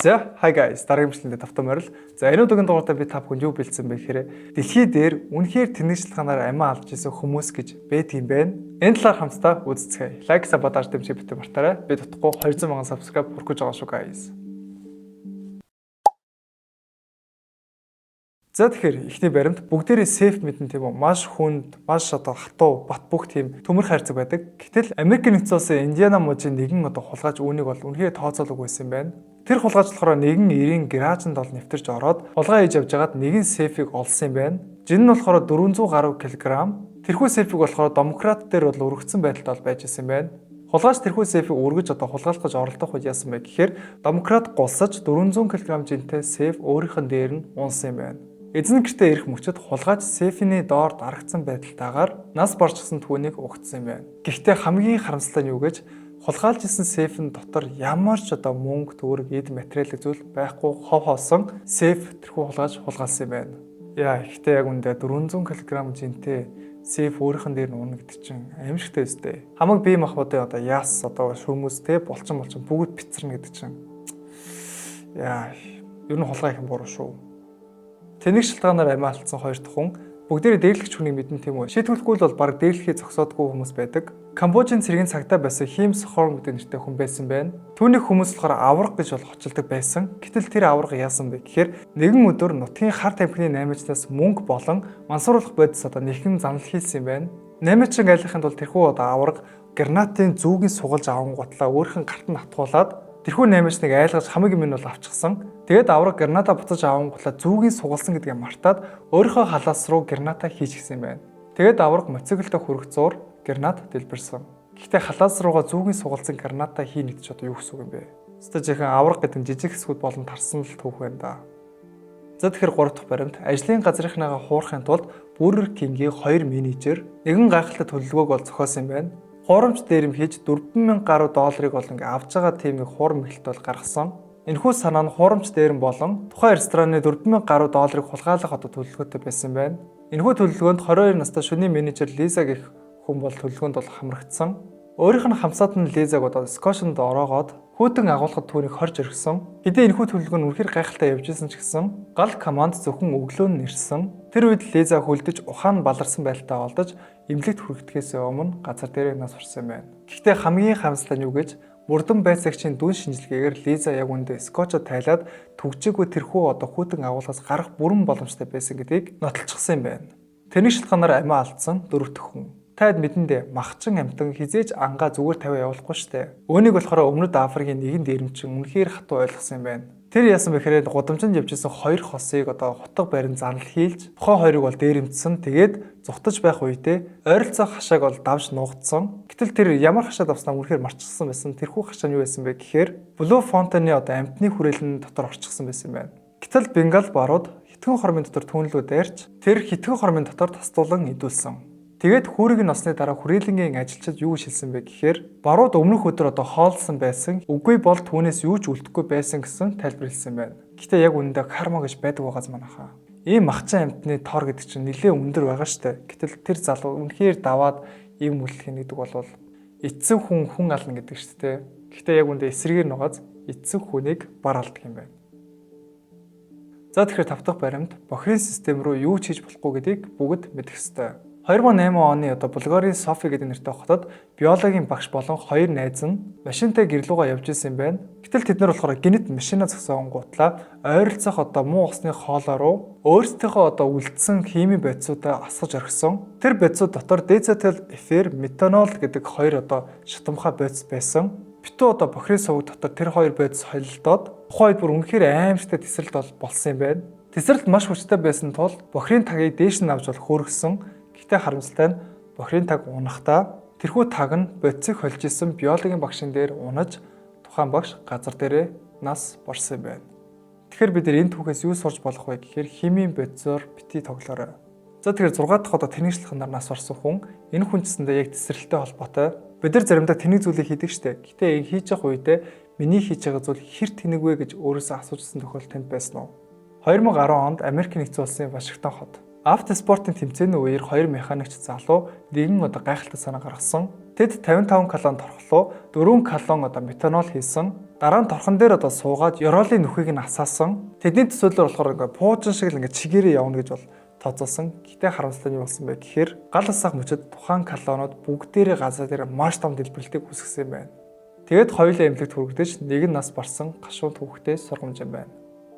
За, hi guys. Дараагийн бичлэгэнд тавтамаарл. За, энэ удаагийн дугаартай би та бүхэнд юу бэлдсэн бэ гэхээр дэлхий дээр үнэхээр тэнэг шалтгаанаар амиа алж исэн хүмүүс гэж байдгийн байна. Энэ талаар хамтдаа үздэцгээе. Лайк, сабадаж дэмжиж битээ мартаарай. Би дутхгүй 200 мянган subscribe хүрэх гэж байгаа шүү guys. За тэгэхээр ихний баримт бүгдээрээ safe мэдэн тийм үү маш хүнд, маш хатуу, бат бөх тийм төмөр хайрцаг байдаг. Гэтэл Америк нэгдсэн улсын Индиана мужийн нэгэн хулгайч үүнийг бол үнэхээр тооцоолог байсан юм байна. Тэр хулгайч болохоор нэгэн 90 гаражинд бол нэвтэрж ороод хулгай хийж явж байгаад нэгэн сейфийг олсон юм байна. Жин нь болохоор 400 гаруй килограмм. Тэрхүү сейфийг болохоор демократ дээр бол өргөцсөн байдалтай бол байж исэн юм байна. Хулгайч тэрхүү сейфийг өргөж хулгайлах гэж оролдох үед яасан бэ гэхээр демократ гулсаж 400 кг жинтэй сейф өөрийнх нь дээр нь унсан юм байна. Эзэн гэртээ ирэх мөчөд хулгайч сейфийн доор дарагдсан байдалтайгаар нас барчсан түүнийг угтсан юм байна. Гэхдээ хамгийн харамсалтай нь юу гэж хулгайлж исэн сейфийн дотор ямар ч мөнгө, төгрөг, эд материалын зүйл байхгүй хов хоосон сейф тэрхүү хулгайч хулгайлсан юм байна. Яа, ихтэй яг үндэ 400 кг жинтэй сейф өөрийнх нь дээр нь унах гэдэг чинь аимшигтай өстэй. Хамаг бие махбодын яас шүүмөстэй булчин бүгд бицэрнэ гэдэг чинь. Яа, ер нь хулгай их буруу шүү. Тэнэг шалтгаанаар амиа алдсан хоёр дахь хүн бүгдээрээ дээрлэгч хүнийг мэдэн тийм үү. Шийтгүүлэхгүй бол баг дээрлэхийг зогсоодгүй хүмүүс байдаг. Камбожийн цэргийн цагтаа байсан Хим Сохорн гэдэг нэртэй хүн байсан байна. Түүнийг хүмүүс болохоор авраг гэж бол хочилдог байсан. Гэтэл тэр авраг яасан бэ гэхээр нэгэн өдөр нутгийн хар тамхины наймагчнаас мөнгө болон мансууруулах бодис нэхэн занал хийсэн юм байна. Наймагчин айлахын тулд тэрхүү авраг гранатын зүүгийн сугалж авангуутлаа өөрийнх нь гарт нь атгуулад тэрхүү наймагчныг айлгаж хамаг юм нь бол авчихсан. Тэгээд авраг граната буцаж авангуутлаа зүүгийн сугалсан гэдгийг мартаад өөрийнхөө халаас руу граната хийж гисэн юм байна. Тэгээд авраг моциколтой хүрэх зуур гранат дэлбэрсэн. Гэхдээ халаас руугаа зүүгийн сугалсан граната хийнэ гэж юу гэсэн үг юм бэ? Өстой жихэн авраг гэдэг жижиг хэсгүүд болон тарсан л түүх байна да. За тэгэхээр 3 дахь баримт ажлын газрынхаагаа хуурахын тулд Burger King-ийн 2 менежер нэгэн гайхалтай төлөвлөгөөг бол зохиосон юм байна. Хуурамч дээрэм хийж 40000 гаруй долларыг бол авж байгаа тийм нэг хуурам эхлэлт бол гаргасан. Энэхүү санаа нь хуурамч дээрэм болон тухайн рестораны 40000 гаруй долларыг хулгайлах төлөвлөгөөтэй байсан байна. Энэхүү төлөвлөгөөнд 22 настай шөнийн менежер Лиза гэх хүн бол төлөвлөгөөнд бол хамрагдсан. Өөрийнх нь хамсаад нь Лизаг Скошонд ороогоод хүүтэн агуулгад түүнийг хорж өргөсөн. Хэдий энэхүү төлөвлөгөө нь үнэхээр гайхалтай явж исэн ч гэсэн гал команд зөвхөн өглөө нь нэрсэн. Тэр үед Лиза хөлдөж ухаан баларсан байдалтай олдож эмнэлэгт хүрэхдгээс өмнө газар дээр нас орсон юм байна. Гэхдээ хамгийн харамсалтай нь юу гэж мөрдөн байцаагчийн дүн шинжилгээгээр Лиза яг үндэ скотчод тайлаад түгжээгүй тэрхүү хүүтэн агуулгаас гарах бүрэн боломжтой байсан гэдгийг нотолчихсон юм байна. Тэрний шалтгаанаар амиа алдсан 4 дахь хүн. Таад мэдэндээ махчин амтан хизээж ангаа зүгээр тавиа явуулахгүй штэ. Үүнийг болохоор Өмнөд Африкийн нэгэн дээрэмчин үнэхээр хатуу ойлгосон юм байна. Тэр яасан бэхээр гудамжинд явжсэн 2 хосыг хутга барин занал хийлж тухайн хоёрыг бол дээрэмдсэн. Тэгээд зүхтаж байх үедээ ойролцоо хашааг бол давж нуугдсан. Гэтэл тэр ямар хашаа давснаа үнэхээр марчсан байсан. Тэрхүү хашаа нь юу байсан бэ гэхээр Blue Fountain-ы амтны хүрээлэн дотор орчихсон байсан юм байна. Гэтэл Бенгал барууд хитгэн хормын дотор түүнлүү дайрч тэр хитгэн хормын дотор тасдуулан идүүлсэн. Тэгээд хүүрийг нь осны дараа хүрээлэнгийн ажилчид юу шилсэн бэ гэхээр барууд өмнөх өдөр хоолсон байсан. Үгүй бол түүнээс юу ч үлдэхгүй байсан гэсэн тайлбар хэлсэн байна. Гэхдээ яг үүндээ карма гэж байдаг байгааз манайхаа. Ийм махчин амтны тоор гэдэг чинь нэлээ өндөр байгаа штэ. Гэтэл тэр залуу үнэхээр даваад ийм үлдэх гэдэг бол эцэг хүн ална гэдэг штэ. Гэхдээ яг үүндээ эсрэгээр нугаж эцэг хүнийг бар алдаг юм байна. За тэгэхээр 5 дахь баримт бохирын систем рүү юу ч хийж болохгүй гэдгийг бүгд мэдэх ёстой. 2008 оны Булгаарын Софи гэдэг нэртэй хотод биологийн багш болон 2 найз нь машинтай гэрлүүгээ явж исэн юм байна. Гэтэл тэд нар болохоор гинэт машинаа зогсоongуутлаа ойролцоох муу усны хоолой руу өөрсдийнхөө үлдсэн химийн бодисуудаа асгаж орхисон. Тэр бодисууд дотор децетил эфир, метанол гэдэг 2 шатамхай бодис байсан. Битүү бохирын сувг дотор тэр 2 бодис холилдоод тухайн үед бүр үнэхээр аимшигтай тесрэлт болсон юм байна. Тесрэлт маш хүчтэй байсан тул бохирын тагийг дээш нь авч хөөргсөн. Гэхдээ харамсалтай нь бохирын таг унахдаа тэрхүү таг нь бодисыг холж исэн биологийн багшин дээр унаж тухайн багш газар дээрээ нас борсон юм байна. Тэгэхээр бид энэ түүхээс юу сурч болох вэ гэхээр химийн бодисоор бити тоглоорой. За тэгэхээр 6 дахь тэнэг шалтгаанаар нас орсон хүн энэ хүн гэсэндээ яг тесрэлттэй холбоотой. Бид нар заримдаа тэнэг зүйлийг хийдэг штэ. Гэтэ хийж явах үедээ миний хийж байгаа зүйл хэр тэнэг вэ гэж өөрөөсөө асуужсэн тохиолдол танд байсан уу? 2010 онд Америк нэгдсэн улсын Вашингтон хот автоспортын тэмцээний үеэр 2 механикч залуу нэгэн гайхалтай санаа гаргасан. Тэд 55 калон торхлоо 4 калон метанол хийсэн. Дараа нь торхон дээр суугаад ёроолын нүхийг нь асаасан. Тэдний төсөөлөл болохоор пуужин шиг л чигээрээ явна гэж бол тооцоолсон. Гэтэ харамсалтай нь болсон бай гэхээр гал асах мөчөд тухайн калонууд бүгдээрээ газар дээр маш том дэлбэрэлтийг үүсгэсэн юм байна. Тэгээд хоёулаа эмнэлэгт хүргэж нэг нь нас барсан гашуун хүүхдээ сургамж юм байна.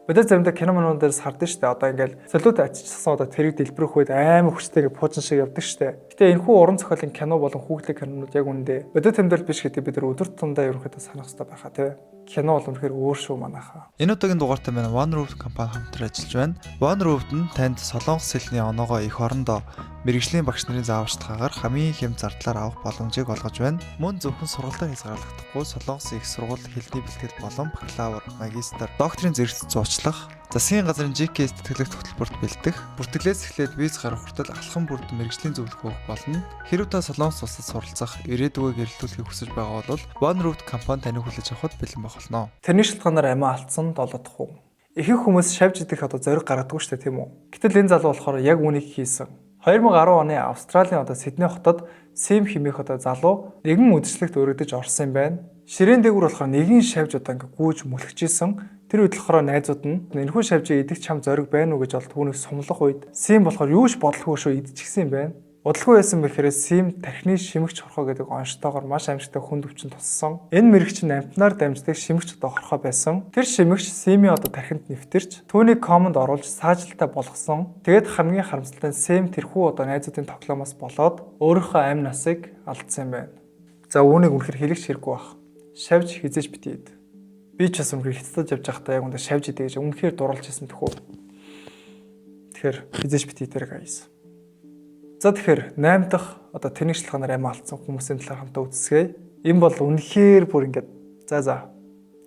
Бид заримдаа кино манууд дээрс хардсан шүү дээ. Одоо ингээл солиот аччихсан тэрийг дэлбэрэх үед амар хүчтэй пуужин шиг явдаг шүү дээ. Гэтэ энэхүү уран зохиолын кино болон хүүхдийн кинонууд яг үндэ бодит тэмдэглэл биш гэдэг бид нар өдөр тутамдаа ерөнхийдөө санах хэрэгтэй байхаа тий. Кино бол үнэхээр өөр шүү манайхаа. Энэ удаагийн дугаартай маань One Roof компани хамтран ажиллаж байна. One Roof нь танд Солонгос хэлний оноогоо их орондоо мэрэгжлийн багш нарын зааварчилгаагаар хамгийн хэм зардлаар авах боломжийг олгож байна. Мөн зөвхөн сургалтаар хязгаарлагдахгүй Солонгосын их сургууль хэлний бэлтгэл болон бакалавр, магистр, докторийн зэрэгт зуучлах, засгийн газрын GK тэтгэлэгт хөтөлбөрт бэлдэх, бүртгэлээс эхлээд виз гарах хүртэл алхам бүрдэн мэрэгжлийн зөвлөгөө өгөх болно. Хэрэв та Солонгос улсад суралцах, ирээдүгөө гэрэлтүүлэхийг хүсэж байгаа бол One Roof компани таныг хүлээж авахд бэлэн болно. Тэрний шалтгаанаар амиа алдсан 7 дахь хүн. Ихэнх хүмүүс шавж идэх зориг гаргадаг шүү дээ, тийм үү? Гэтэл энэ залуу болохоор яг үүнийг хийсэн. 2010 оны Австралийн Сидней хотод Сим хэмээх залуу нэгэн үдшилтэд өргөдөж орсон юм байна. Ширээн дээгүүр болохоор нэгэн шавж гүйж мөлхчихсэн. Тэр үед болохоор найзууд нь энэхүү шавжийг идэх чам зориг байна уу гэж түүнийг сумлах үед Сим болохоор юу ч бодлохгүй шүү идчихсэн юм байна. Удалгүй байсан бэхээр Сим тархины шимэгч хорхоо гэдэг онцтойгоор маш амжилттай хүнд өвчин туссан. Энэ мэрэгч нь амтнаар дамждаг шимэгч хорхоо байсан. Тэр шимэгч Симийн тархинд нэвтэрч түүнийг команд оруулж саажилтаа болгосон. Тэгээд хамгийн харамсалтай нь Сим тэрхүү найзуудын тоглоомоос болоод өөрийнхөө амь насыг алдсан юм байна. За үүнийг үнэхээр хэлэх хэрэггүй баг. Шавж хизээж битээ ид. Би ч бас үнэхээр хятадд явж байхдаа яг шавж идэ гэж үнэхээр дурлж ирсэн төхөө. Тэгэхээр хизээж битээ дээр гайс. За тэгэхээр 8 дахь тэрний шалтгаанаар амиа алдсан хүмүүсийн талаар хамтаа үзсгээе. Энэ бол үнэхээр бүр за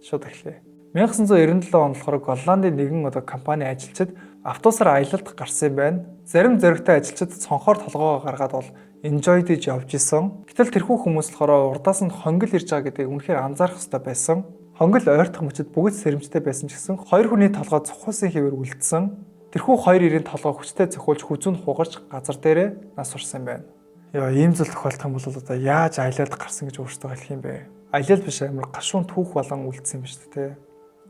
шууд эхлэе. 1997 онд болохоор Голландын нэгэн компани ажилчид автобусаар аялалд гарсан юм байна. Зарим зоригтой ажилчид цонхоор толгоогоо гаргаад бол enjoy дэж явж исэн. Гэтэл тэрхүү хүмүүс болохоор урдаас нь хонгил ирж байгаа гэдгийг үнэхээр анзаарах хэрэгтэй байсан. Хонгил ойртох мөчөд бүгд сэрэмжтэй байсан ч гэсэн хоёр хүний толгой цохиусын хэвээр үлдсэн. Тэрхүү хоёр ирийн толгой хүчтэй цохиулж хүзүүнд хугарч газар дээрээ нас урсан юм байна. Яа, ийм зүйл тохиолдох юм бол яаж аялалд гарсан гэж өөртөө хэлэх юм бэ? Аялал биш амар гашуун түүх болон үлдсэн юм ба шүү дээ.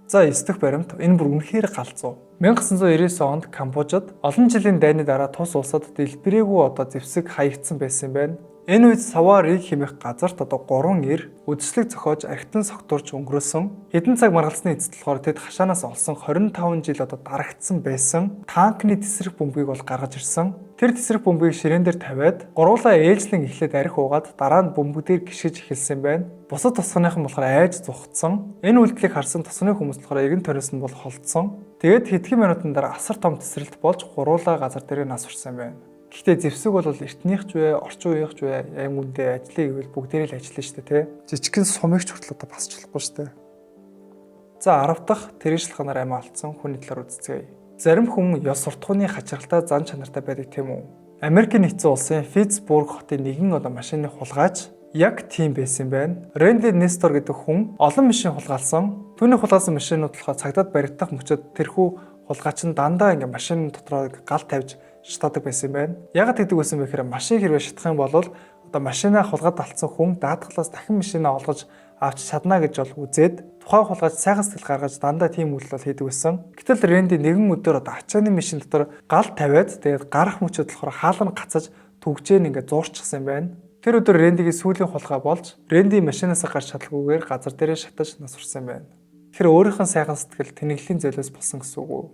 За 9 дахь баримт энэ бүр үнэхээр галзуу. 1999 онд Камбожид олон жилийн дайны дараа тус улсад дэлбэрээгүй зэвсэг хаягдсан байсан юм байна. Энэ үед Савар Риг хэмээх газарт 3 ир үдшилэг зохиож архитан согтурж өнгөрөөсөн. Хэдэн цаг маргалсны эцэст болохоор тэд хашаанаас олсон 25 жил дарагдсан байсан танкны тесрэх бөмбөгийг бол гаргаж ирсэн. Тэр тесрэх бөмбөгийг ширээн дээр тавиад гуруулаа ээлжлэн эхлээд арх уугаад дараа нь бөмбөг дээр гიშгэж эхэлсэн байна. Бусад тосгоныхан болохоор айж зугтсан. Энэ үйлдэлийг харсан тосгоны хүмүүс болохоор эргэн тойроос нь бол холдсон. Тэгээд хэдхэн минутын дараа асар том тесрэлт болж гуруулаа газар дээр нас урсан байна. Гэхдээ зэвсэг бол эртнийхч вэ, орчин үеийнхч вэ, аим үндэ ажлыг ивэл бүгдээрээ л ажиллана шүү дээ, тий. Жижигхэн сумыгч хүртэл басч болохгүй шүү дээ. За 10 дахь тэрийн шалтгаанаар амиа алдсан хүний талаар үзцгээе. Зарим хүн ёс суртахууны хачиргалтай зан чанартай байдаг тийм үү? Америкийн нэгдсэн улсын Питтсбург хотын нэгэн машины хулгайч яг тийм байсан юм байна. Рэнди Нестор гэдэг хүн олон машин хулгайлсан. Түүний хулгайлсан машинууд болохоор цагдаад баригдах мөчөд тэрхүү хулгайч нь дандаа машин дотроо гал тавьж шатаадаг байсан юм байна. Ягаад гэдэг байсан бэ гэхээр машин хэрвээ шатах юм бол машинаа хулгайд алдсан хүн даатгалаас дахин машинаа олгож авч чадна гэж бол үзээд тухайн хулгайч сайхан сэтгэл гаргаж дандаа тийм үйлдэл хийдэг байсан. Гэтэл Рэнди нэгэн өдөр ачааны машин дотор гал тавиад тэгээд гарах мөчөд болохоор хаалга гацаж түгжээн зуурчихсан юм байна. Тэр өдөр Рэндигийн сүүлийн хулгай болж Рэнди машинаас гарч чадалгүйгээр газар дээрээ шатаж нас урсан юм байна. Тэгэхээр өөрийнх нь сайхан сэтгэл тэнэглэлийн золиос болсон гэсэн үг үү?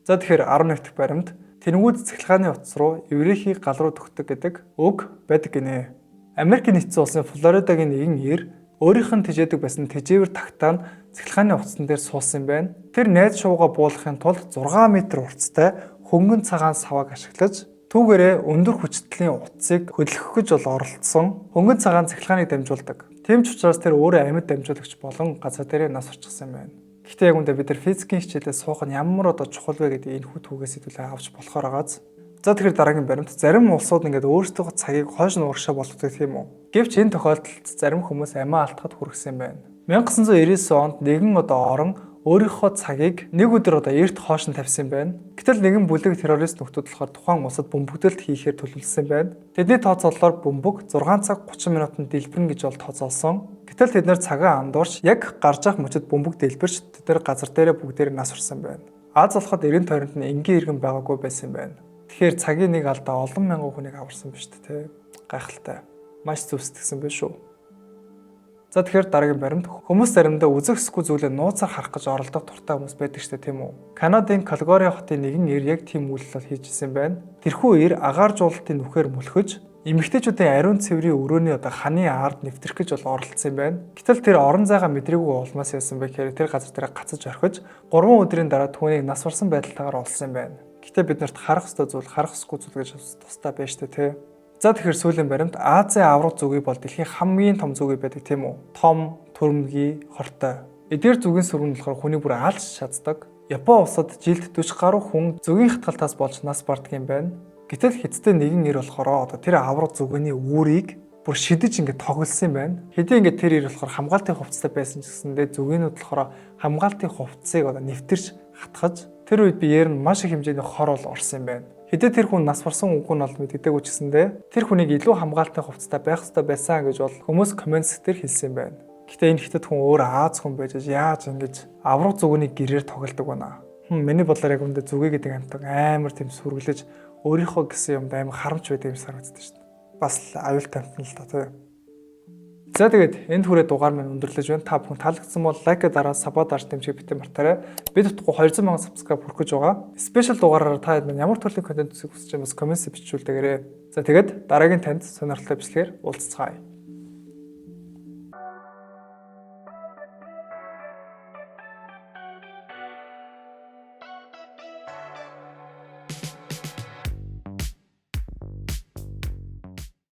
За тэгэхээр 11 дахь баримт тэнгүүд цахилгааны утас руу еврейхийг гал руу төгтөг гэдэг үг байдаг гинэ. Америкийн нэгдсэн улсын Флоридагийн нэгэн ир өөрийнх нь тэжээдэг байсан тэжээвэр тагтаа нь цахилгааны утасн дээр суусан юм байна. Тэр найз шуугаа буулгахын тулд 6 м уртастай хөнгөн цагаан савааг ашиглаж түүгээрээ өндөр хүчтэлийн утсыг хөдөлгөх гэж бол оролдсон. Хөнгөн цагаан цахилгааныг дамжуулдаг. Тийм ч учраас тэр өөрөө амьд дамжуулагч болон газар дээрээ нас орчихсан юм байна. Гэхдээ яг үндэ бид нар физикийн хичээлээ суух нь ямар чухал вэ гэдэг энэ хүү түүгээс хэдүүлээ авч болохоор байгааз. За тэгэхээр дараагийн баримт зарим улсууд өөрсдөө цагийг хойш нь урагшаа болгодог тийм үү. Гэвч энэ тохиолдолд зарим хүмүүс амиа алдахад хүргэсэн юм байна. 1999 онд нэгэн орон өөрийнхөө цагийг нэг өдөр эрт хоош нь тавьсан байна. Гэтэл нэгэн бүлэг террорист нөхдүүд болохоор тухайн улсад бөмбөгдөлт хийхээр төлөвлөсөн байна. Тэдний тооцоололоор бөмбөг 6 цаг 30 минутанд дэлбэрнэ гэж бол тооцоолсон. Гэтэл тэд нар цагаа андуурч яг гарч ах мөчид бөмбөг дэлбэрч тэд нар газар дээрээ бүгдээр нас орсон байна. Аз болоход 90 тойронд нь энгийн иргэн байгаагүй байсан байна. Тэгэхээр цагийн нэг алдаа олон мянган хүнийг аварсан биз дээ. Гайхалтай. Маш зөв сэтгэсэн байх шүү. За тэгэхээр дараагийн баримт хүмүүс заримдаа үзэсгэлгүй зүйлээ нууцаар харах гэж оролдох дуртай хүмүүс байдаг ч тийм үү. Канадын Калгари хотын нэгэн эр яг тийм үйлдэл хийжсэн байна. Тэрхүү эр агаар жуулалтын нүхээр мөлхөж эмэгтэйчүүдийн ариун цэврийн өрөөний ханы ард нэвтрэх гэж бол оролцсон юм байна. Гэтэл тэр орон зайгаа мэдрээгүй улмаас яасан бэ гэхээр тэр газар дээр гацаж орхиж 3 өдрийн дараа түүнийг нас барсан байдалтайгаар олсон юм байна. Гэтэ бид нарт харах ёстой зүйл, харах ёсгүй зүйл гэж тустай байна шүү дээ, тий. За тэгэхээр сүүлийн баримт Азийн авраг зүгий бол дэлхийн хамгийн том зүгий байдаг тийм үү? Том, түрэмгий, хортой. Эдгээр зүгийн сүрэн болохоор хүний бүр алж шатдаг. Япон улсад жилд 40 гаруй хүн зүгийн хатгалтаас болж нас барддаг юм байна. Гэтэл хэдтэй нэгэн ир болохоор тэр авраг зүгэний үүрийг бүр шидэж ингээд тоглосон юм байна. Хэдий ингээд тэр ир болохоор хамгаалтын хувцастай байсан ч гэсэндээ зүгийнүүд болохоор хамгаалтын хувцсыг нэвтэрч хатгаж тэр үед биеэр нь маш их хэмжээний хор бол орсон юм байна. Хэдий тэр хүн нас барсан үгүй нь бол мэддэггүй ч гэсэндээ тэр хүнийг илүү хамгаалалтын хувцастай байх ёстой байсан гэж бол хүмүүс комментс дээр хэлсэн юм байна. Гэтэ энэ хятад хүн өөр Аз хүн байж яаж ингэж авраг зүгний гэрээр тоглодог байна. Миний бодлоор яг үүндээ зүгээ гэдэг амтан амар тийм сүргэлж өөрийнхөө гэсэн юмд амар харамч байдаг юм санагддаг шүү дээ. Бас аюултай амтан л та тийм. За тэгээд энд хүрээ дугаар маань өндөрлөж байна. Та бүхэн таалагдсан бол лайк дараа сабад дарж дэмжиж битэн мартаарай. Бид утгагүй 200 мянган сабскрайб хүрэх гэж байгаа. Спешиал дугаараар та ямар төрлийн контент үзэх хүсэж байгаа бас коммент бичүүлдээгээрэй. За тэгээд дараагийн танд сонирхолтой бичлэгээр уулзцгаая.